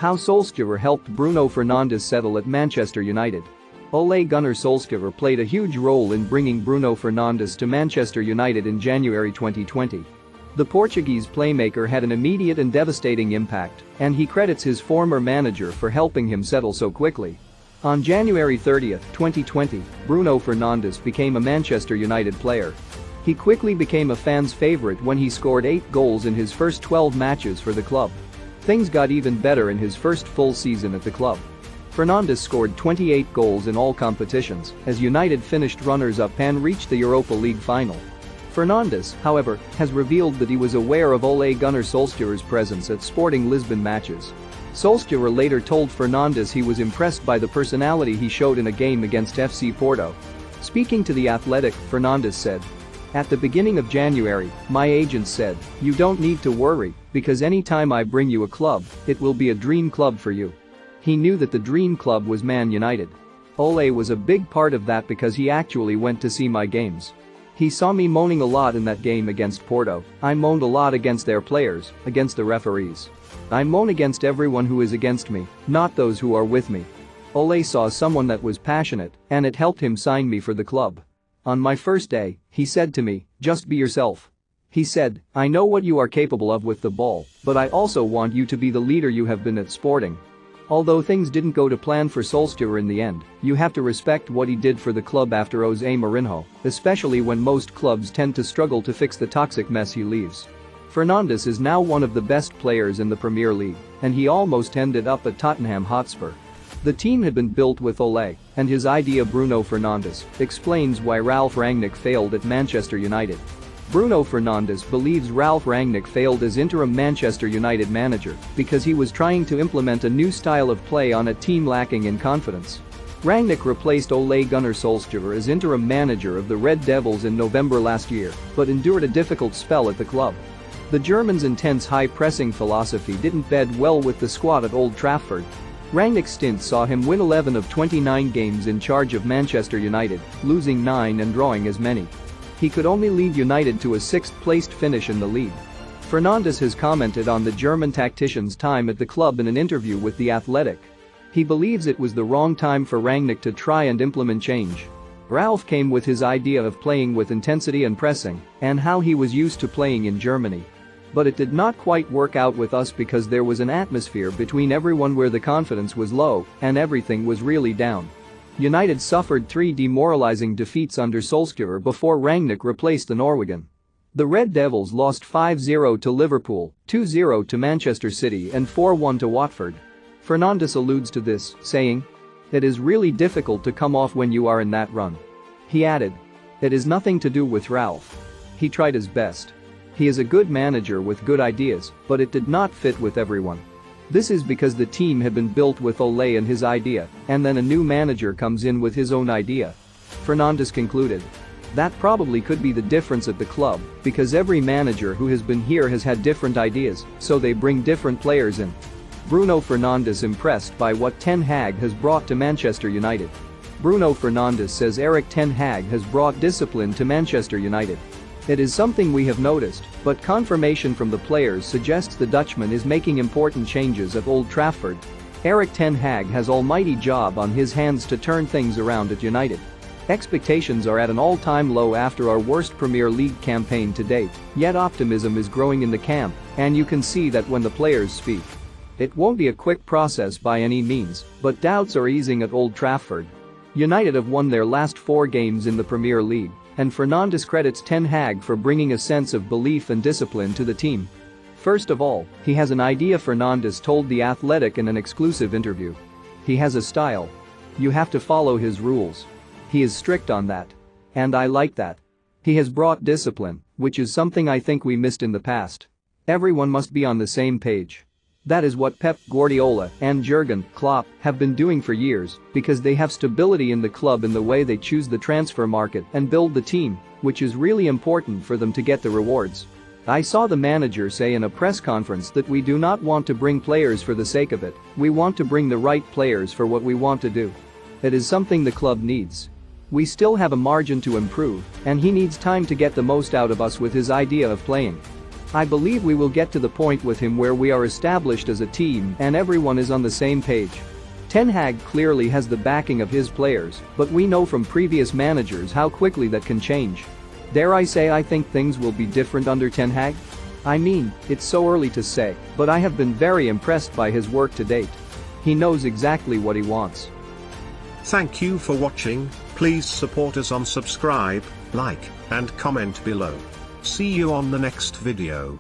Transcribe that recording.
How Solskjaer helped Bruno Fernandes settle at Manchester United. Ole Gunnar Solskjaer played a huge role in bringing Bruno Fernandes to Manchester United in January 2020. The Portuguese playmaker had an immediate and devastating impact, and he credits his former manager for helping him settle so quickly. On January 30, 2020, Bruno Fernandes became a Manchester United player. He quickly became a fan's favorite when he scored 8 goals in his first 12 matches for the club. Things got even better in his first full season at the club. Fernandes scored 28 goals in all competitions as United finished runners-up and reached the Europa League final. Fernandes, however, has revealed that he was aware of Ole Gunnar Solskjaer's presence at Sporting Lisbon matches. Solskjaer later told Fernandes he was impressed by the personality he showed in a game against FC Porto. Speaking to The Athletic, Fernandes said, "At the beginning of January, my agent said, you don't need to worry, because any time I bring you a club, it will be a dream club for you." He knew that the dream club was Man United. Ole was a big part of that because he actually went to see my games. He saw me moaning a lot in that game against Porto. I moaned a lot against their players, against the referees. I moan against everyone who is against me, not those who are with me. Ole saw someone that was passionate, and it helped him sign me for the club. On my first day, he said to me, "Just be yourself." He said, "I know what you are capable of with the ball, but I also want you to be the leader you have been at Sporting." Although things didn't go to plan for Solskjaer in the end, you have to respect what he did for the club after Jose Mourinho, especially when most clubs tend to struggle to fix the toxic mess he leaves. Fernandes is now one of the best players in the Premier League, and he almost ended up at Tottenham Hotspur. The team had been built with Ole, and his idea Bruno Fernandes explains why Ralf Rangnick failed at Manchester United. Bruno Fernandes believes Ralf Rangnick failed as interim Manchester United manager because he was trying to implement a new style of play on a team lacking in confidence. Rangnick replaced Ole Gunnar Solskjaer as interim manager of the Red Devils in November last year, but endured a difficult spell at the club. The German's intense high-pressing philosophy didn't bed well with the squad at Old Trafford. Rangnick's stint saw him win 11 of 29 games in charge of Manchester United, losing 9 and drawing as many. He could only lead United to a 6th-placed finish in the league. Fernandes has commented on the German tactician's time at the club in an interview with The Athletic. He believes it was the wrong time for Rangnick to try and implement change. Ralf came with his idea of playing with intensity and pressing, and how he was used to playing in Germany. But it did not quite work out with us because there was an atmosphere between everyone where the confidence was low and everything was really down. United suffered 3 demoralizing defeats under Solskjaer before Rangnick replaced the Norwegian. The Red Devils lost 5-0 to Liverpool, 2-0 to Manchester City and 4-1 to Watford. Fernandes alludes to this, saying, "It is really difficult to come off when you are in that run." He added, "It is nothing to do with Ralf. He tried his best. He is a good manager with good ideas, but it did not fit with everyone. This is because the team had been built with Ole and his idea, and then a new manager comes in with his own idea." Fernandes concluded, "That probably could be the difference at the club, because every manager who has been here has had different ideas, so they bring different players in." Bruno Fernandes impressed by what Ten Hag has brought to Manchester United. Bruno Fernandes says Erik Ten Hag has brought discipline to Manchester United. "It is something we have noticed, but confirmation from the players suggests the Dutchman is making important changes at Old Trafford. Erik Ten Hag has almighty job on his hands to turn things around at United. Expectations are at an all-time low after our worst Premier League campaign to date, yet optimism is growing in the camp, and you can see that when the players speak. It won't be a quick process by any means, but doubts are easing at Old Trafford." United have won their last 4 games in the Premier League, and Fernandes credits Ten Hag for bringing a sense of belief and discipline to the team. First of all, he has an idea, Fernandes told The Athletic in an exclusive interview. "He has a style. You have to follow his rules. He is strict on that. And I like that. He has brought discipline, which is something I think we missed in the past. Everyone must be on the same page. That is what Pep Guardiola and Jurgen Klopp have been doing for years because they have stability in the club in the way they choose the transfer market and build the team, which is really important for them to get the rewards. I saw the manager say in a press conference that we do not want to bring players for the sake of it, we want to bring the right players for what we want to do. It is something the club needs. We still have a margin to improve, and he needs time to get the most out of us with his idea of playing." I believe we will get to the point with him where we are established as a team and everyone is on the same page. Ten Hag clearly has the backing of his players, but we know from previous managers how quickly that can change. Dare I say I think things will be different under Ten Hag? I mean, it's so early to say, but I have been very impressed by his work to date. He knows exactly what he wants. Thank you for watching. Please support us on subscribe, like, and comment below. See you on the next video.